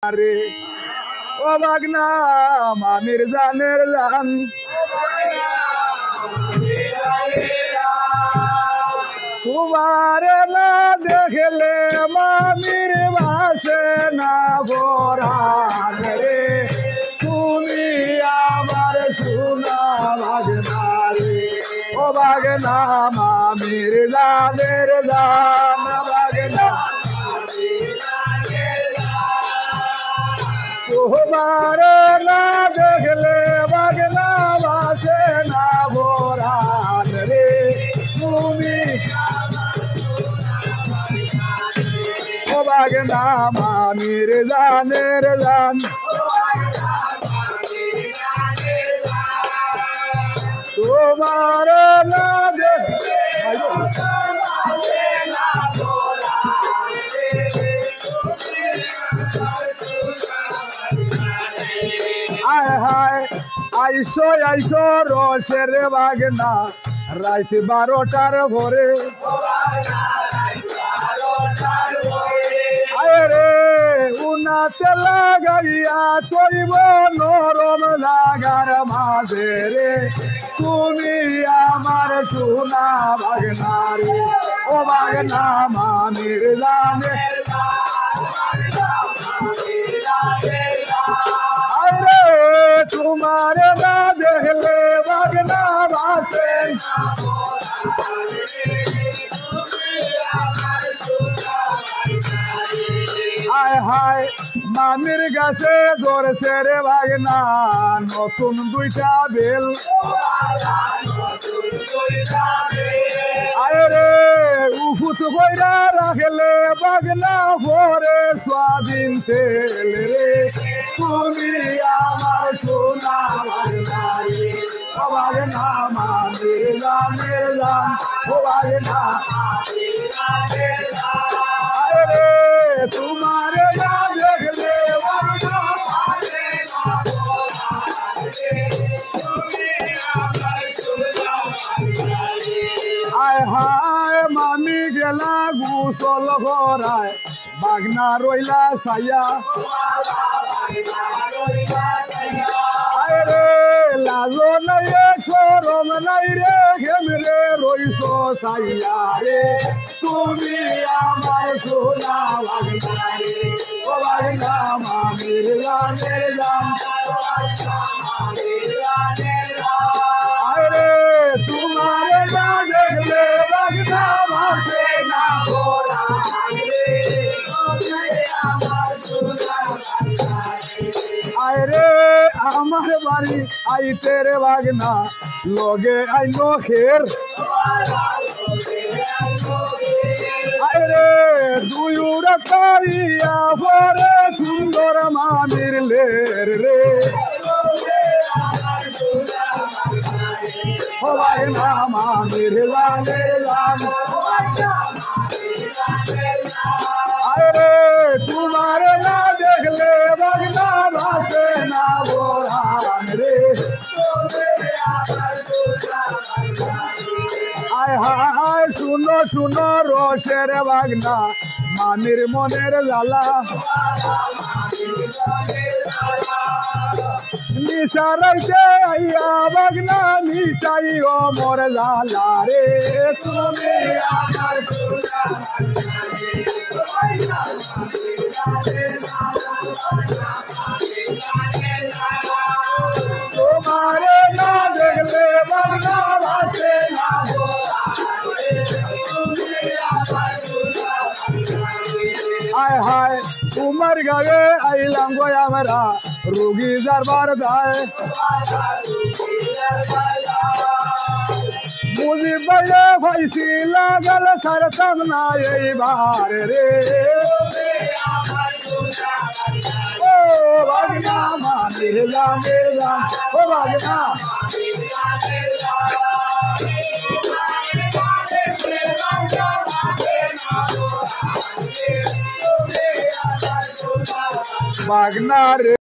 রে ও বাগনা মামির জানের জান তোমার না দেখলে মামির বাসে না বরান রে তুমি আমার সোনা বাগনা রে ও বাগনা মামির জানের জান বাগনা তোমার না দেখলে বাগনা বাসে না বরান রে তুমি ও বাগনা মামির জানের জান তোমার না আয় হায় আইসো আইসো রসের বাগনা রাত 12টার ভোরে আয় রে উনাতে লাগাইয়া তৈব নরম লাগার মাঝে রে তুমি আমার সোনা বাগনা রে ও বাগনা মামির জানে আরে তোমার না দেখলে বাগনা বাসে আয় হায় মামির গাছে ধরছে রে বাগনা নতুন দুইটা বেল আয় রে উফুত কইরা রাখলে বাগনা ভরে স্বাধীন তেল রে তুমি আমার সোনা বাগনা রে ও বাগনা মামির জানের জান ও বাগনা আয় রে তোমার না দেখলে বাগনা আয় হায় মামি গেলা গুসল করায় বাগনা রইলা সাইয়া আয় রে লাজো নাই রে শরম নাই রে ঘেমরে রইছ সাইয়া রে তুমি আমার সোনা বাগনা রে ও বাগনা মামির জানের জান আয় রে তোমার না দেখলে বাগনা বাসে না বরান রে আয় রে আমার বাড়ি আইতে রে বাগনা লগে আইনো খের আয় রে দুইরা কাইয়া পরে সুন্দর মামির লের রে ও বাগনা মামির জানের জান আয় রে তোমার না দেখলে বাগনা বাসে না বরান রে আয় হায় শুনো শুনো রসের বাগনা মামির মনের লালা নিসারাইতে আইয়া বাগনা মিটাই ও মোর লালা রে তুমি আমার সোনা তোমার না দেখলে বাগনা বাসে না আয় হায় তোমার গায়ে আইলাম গো আমরা রোগী যারবার দায় মুজি বাইরে ফাইসি লাগাল সারতাম না এইবার রে ও বাগনা মামির জানের জান ও বাগনা বাগনা রে।